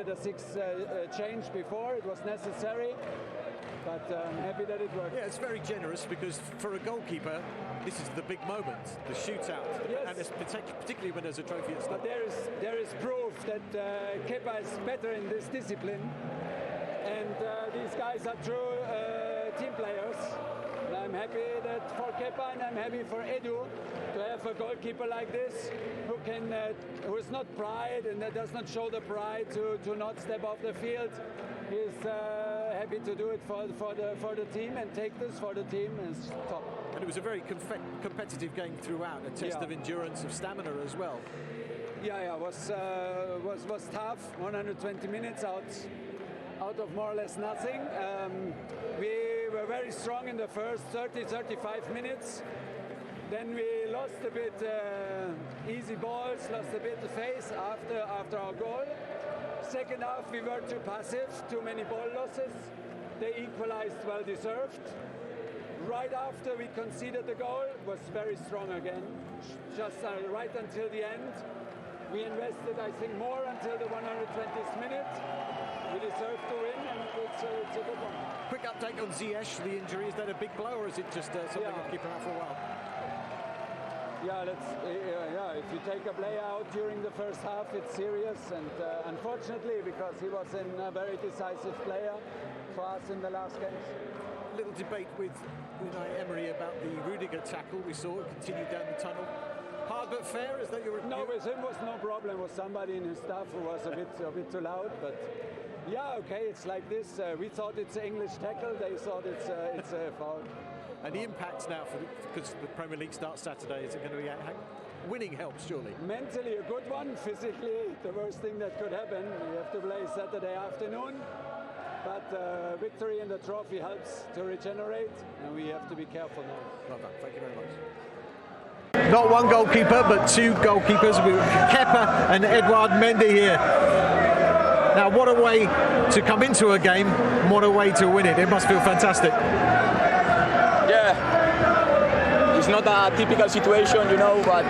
The sixth change before, it was necessary, but I'm happy that it worked. Yeah, it's very generous because for a goalkeeper, this is the big moment, the shootout, yes. And it's particularly when there's a trophy at stake. But there is proof that Kepa is better in this discipline, and these guys are true team players. And I'm happy that for Kepa, and I'm happy for Edu to have a goalkeeper like this who is not pride and that does not show the pride to not step off the field. He's happy to do it for the team and take this for the team. It's top. And it was a very competitive game throughout, a test of endurance, of stamina as well. Yeah, was tough. 120 minutes out of more or less nothing. We were very strong in the first 30-35 minutes. Then we lost a bit easy balls, lost a bit of pace after our goal. Second half we were too passive, too many ball losses. They equalized, well deserved. Right after we conceded the goal, was very strong again. Just right until the end. We invested, I think, more until the 120th minute. We deserve to win, and it's a good one. Quick update on Ziyech, the injury. Is that a big blow, or is it just something that'll keep him out for a while? Yeah, if you take a player out during the first half, it's serious, and unfortunately, because he was a very decisive player for us in the last games. Little debate with Unai Emery about the Rudiger tackle we saw continued down the tunnel. Hard but fair, is that your review? No, with him was no problem. With somebody in his staff who was a bit too loud, but yeah, okay, it's like this. We thought it's an English tackle. They thought it's a foul. And the impact now, because the Premier League starts Saturday, is it going to be winning helps, surely? Mentally a good one, physically the worst thing that could happen. We have to play Saturday afternoon, but victory in the trophy helps to regenerate, and we have to be careful now. Well done, thank you very much. Not one goalkeeper, but two goalkeepers, with Kepa and Edouard Mendy here. Now, what a way to come into a game, and what a way to win it. It must feel fantastic. Yeah, it's not a typical situation, you know, but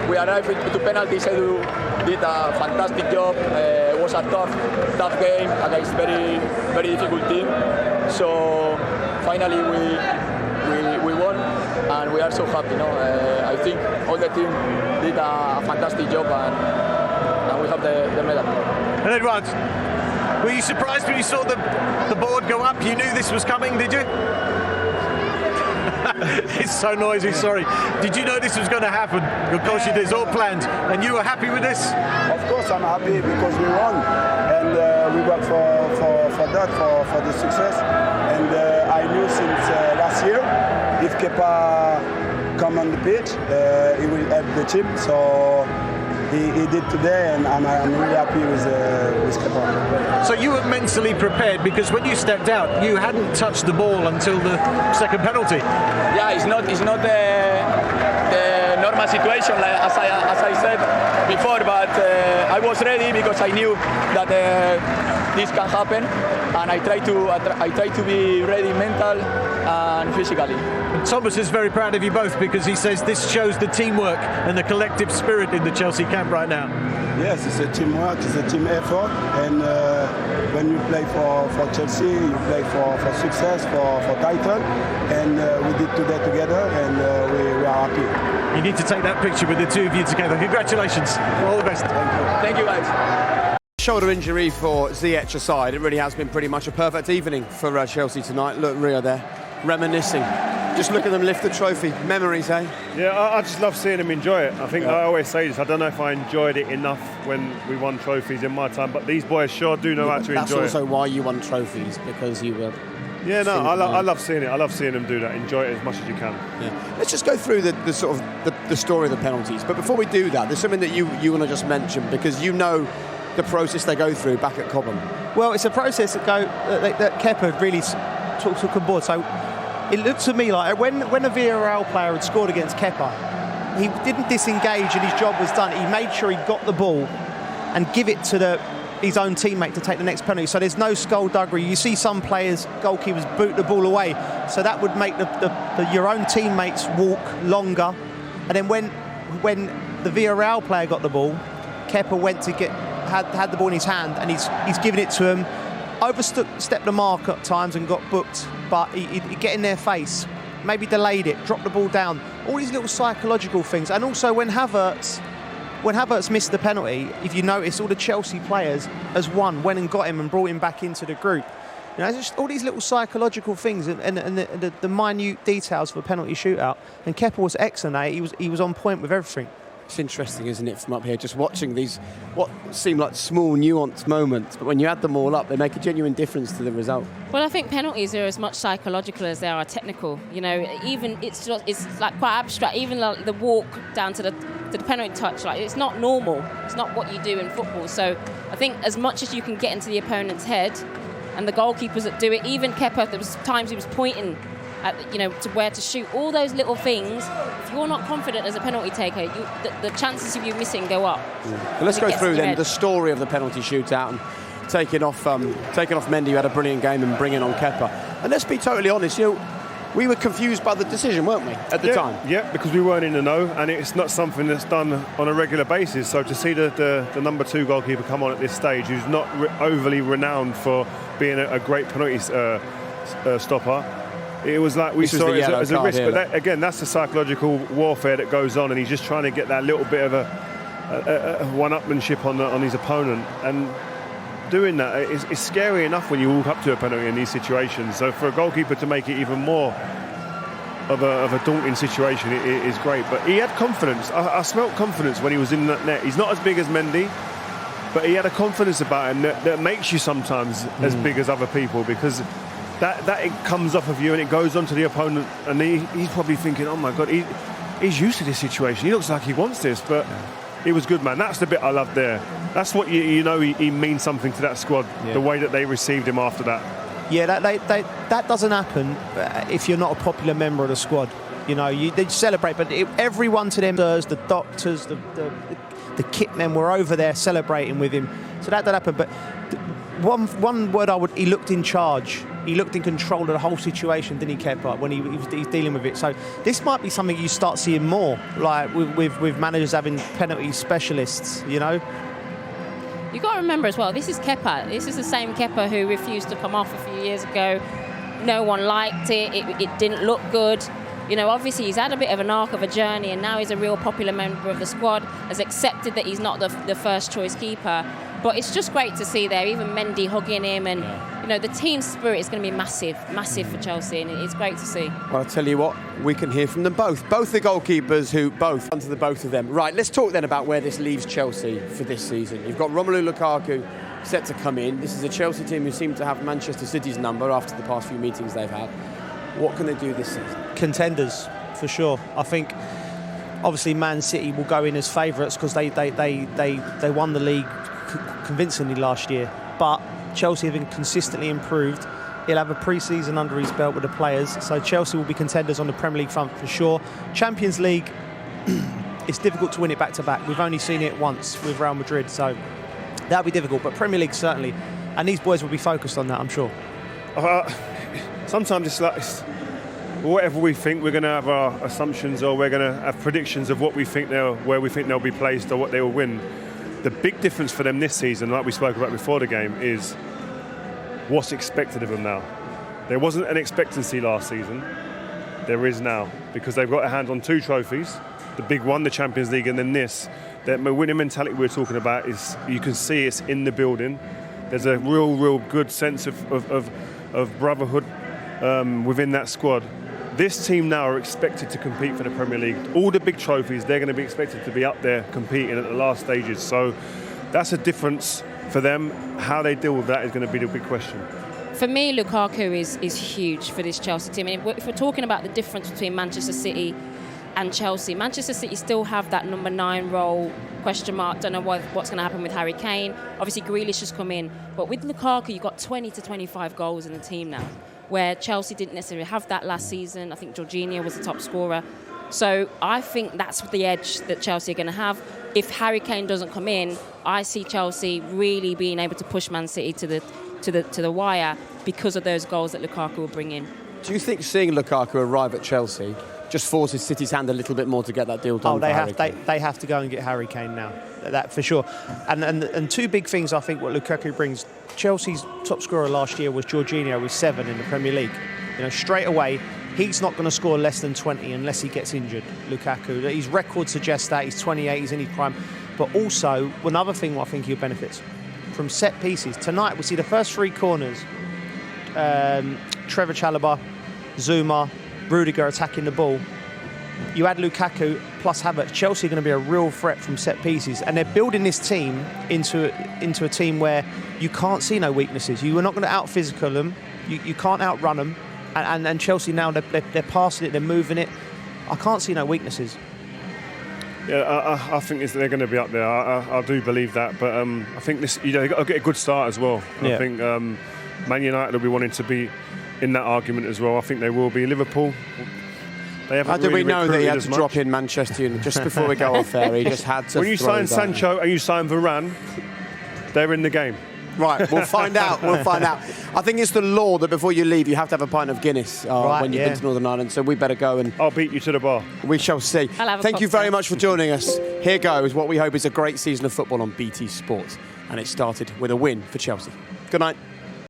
we arrived to penalties. Edu did a fantastic job. It was a tough game against very difficult team. So finally we won, and we are so happy. You know, I think all the team did a fantastic job, and we have the medal. And Edouard, were you surprised when you saw the board go up? You knew this was coming, did you? It's so noisy, sorry. Did you know this was going to happen? Of course you did, it's all planned. And you were happy with this? Of course I'm happy because we won. And we worked for that, for the success. And I knew since last year, if Kepa come on the pitch, he will help the team. So he did today, and I'm really happy with Kepa. So you were mentally prepared, because when you stepped out, you hadn't touched the ball until the second penalty. Yeah, it's not the normal situation, like as I said before, but I was ready because I knew that this can happen, and I try to be ready mental and physically. And Thomas is very proud of you both, because he says this shows the teamwork and the collective spirit in the Chelsea camp right now. Yes, it's a teamwork, it's a team effort, and when you play for Chelsea, you play for success, for title, and we did today together, and we are happy. You need to take that picture with the two of you together. Congratulations, all the best. Thank you guys. Shoulder injury for Ziyech aside, it really has been pretty much a perfect evening for Chelsea tonight. Look, Rio there, reminiscing. Just look at them lift the trophy. Memories, eh? Yeah, I just love seeing them enjoy it. I think I always say this, I don't know if I enjoyed it enough when we won trophies in my time, but these boys sure do know how to enjoy it. That's also why you won trophies, because you were... Yeah, no, I love seeing it. I love seeing them do that. Enjoy it as much as you can. Yeah. Let's just go through the sort of the story of the penalties. But before we do that, there's something that you want to just mention, because you know the process they go through back at Cobham. Well, it's a process that Kepa really took on board. So it looked to me like when a Villarreal player had scored against Kepa, he didn't disengage and his job was done. He made sure he got the ball and give it to his own teammate to take the next penalty. So there's no skullduggery. You see some players, goalkeepers, boot the ball away. So that would make your own teammates walk longer. And then when the Villarreal player got the ball, Kepa went to had the ball in his hand, and he's given it to him. Overstepped the mark at times and got booked, but he'd get in their face, maybe delayed it, dropped the ball down. All these little psychological things. And also when Havertz missed the penalty, if you notice, all the Chelsea players as one went and got him and brought him back into the group. You know, just all these little psychological things and the minute details of a penalty shootout. And Kepa was excellent. He was on point with everything. It's interesting, isn't it, from up here, just watching these, what seem like small, nuanced moments, but when you add them all up, they make a genuine difference to the result. Well, I think penalties are as much psychological as they are technical. You know, even it's like quite abstract. Even the walk down to the penalty touch, like it's not normal. It's not what you do in football. So I think as much as you can get into the opponent's head, and the goalkeepers that do it, even Kepa, there was times he was pointing at, to where to shoot. All those little things, if you're not confident as a penalty taker, the chances of you missing go up. Well, let's go through then the story of the penalty shootout and taking off Mendy, who had a brilliant game, and bringing on Kepa. And let's be totally honest, we were confused by the decision, weren't we, at the time? Yeah, because we weren't in the know, and it's not something that's done on a regular basis. So to see the number 2 goalkeeper come on at this stage, who's not overly renowned for being a great penalty stopper, it was like we saw it as a risk. But that's the psychological warfare that goes on, and he's just trying to get that little bit of a one-upmanship on his opponent. And doing that, it's scary enough when you walk up to a penalty in these situations. So for a goalkeeper to make it even more of a daunting situation, it is great. But he had confidence. I smelt confidence when he was in that net. He's not as big as Mendy, but he had a confidence about him that makes you sometimes as big as other people, because that it comes off of you and it goes on to the opponent, and he's probably thinking, oh my God, he's used to this situation. He looks like he wants this, but he was good, man. That's the bit I loved there. That's what he means something to that squad, the way that they received him after that. Yeah, that doesn't happen if you're not a popular member of the squad. They celebrate, but everyone to them, the doctors, the kit men were over there celebrating with him. So that happened. But one word he looked in charge. He looked in control of the whole situation, didn't he, Kepa, when he's dealing with it. So this might be something you start seeing more, like with managers having penalty specialists, You've got to remember as well, this is Kepa. This is the same Kepa who refused to come off a few years ago. No one liked it. It didn't look good. Obviously he's had a bit of an arc of a journey, and now he's a real popular member of the squad, has accepted that he's not the first choice keeper. But it's just great to see there, even Mendy hugging him, and the team spirit is going to be massive for Chelsea, and it's great to see. Well, I'll tell you what, we can hear from them both the goalkeepers, onto the both of them. Right, let's talk then about where this leaves Chelsea for this season. You've got Romelu Lukaku set to come in. This is a Chelsea team who seem to have Manchester City's number after the past few meetings they've had. What can they do this season? Contenders, for sure. I think obviously Man City will go in as favourites because they won the league convincingly last year, but Chelsea have been consistently improved. He'll have a pre-season under his belt with the players, so Chelsea will be contenders on the Premier League front for sure. Champions League, it's difficult to win it back-to-back. We've only seen it once with Real Madrid, so that'll be difficult, but Premier League certainly, and these boys will be focused on that, I'm sure. Sometimes it's like whatever we think, we're going to have our assumptions, or we're going to have predictions of what we think where we think they'll be placed or what they will win. The big difference for them this season, like we spoke about before the game, is what's expected of them now. There wasn't an expectancy last season. There is now, because they've got a hand on 2 trophies. The big one, the Champions League, and then this. That winning mentality we're talking about is, you can see it's in the building. There's a real good sense of brotherhood within that squad. This team now are expected to compete for the Premier League. All the big trophies, they're going to be expected to be up there competing at the last stages. So that's a difference for them. How they deal with that is going to be the big question. For me, Lukaku is huge for this Chelsea team. And if we're talking about the difference between Manchester City and Chelsea, Manchester City still have that number 9 role, question mark. Don't know what's going to happen with Harry Kane. Obviously, Grealish has come in. But with Lukaku, you've got 20 to 25 goals in the team now, where Chelsea didn't necessarily have that last season. I think Jorginho was the top scorer. So I think that's the edge that Chelsea are going to have. If Harry Kane doesn't come in, I see Chelsea really being able to push Man City to the wire because of those goals that Lukaku will bring in. Do you think seeing Lukaku arrive at Chelsea just forces City's hand a little bit more to get that deal done? Oh, they have to go and get Harry Kane now. That for sure. And two big things I think what Lukaku brings. Chelsea's top scorer last year was Jorginho with 7 in the Premier League. You know, straight away, he's not going to score less than 20 unless he gets injured, Lukaku. His record suggests that. He's 28, he's in his prime. But also, another thing I think he benefits from set pieces. Tonight, we see the first 3 corners. Trevor Chalobah, Zuma, Rudiger attacking the ball. You add Lukaku plus Havertz. Chelsea are going to be a real threat from set pieces, and they're building this team into a team where you can't see no weaknesses. You are not going to out-physical them. You can't outrun them. And Chelsea now, they're passing it, they're moving it. I can't see no weaknesses. Yeah, I think they're going to be up there. I do believe that, but I think they've got to get a good start as well. Yeah. I think Man United will be wanting to be in that argument as well. I think they will be. Liverpool, they haven't. How do we know that he had to much. drop in Manchester United just before we go off there? He just had to. When you sign Sancho and you sign Varane, they're in the game. Right, we'll find out. We'll find out. I think it's the law that before you leave, you have to have a pint of Guinness when you've been to Northern Ireland. So we better go and. I'll beat you to the bar. We shall see. Thank you very much for joining us. Here goes what we hope is a great season of football on BT Sport, and it started with a win for Chelsea. Good night.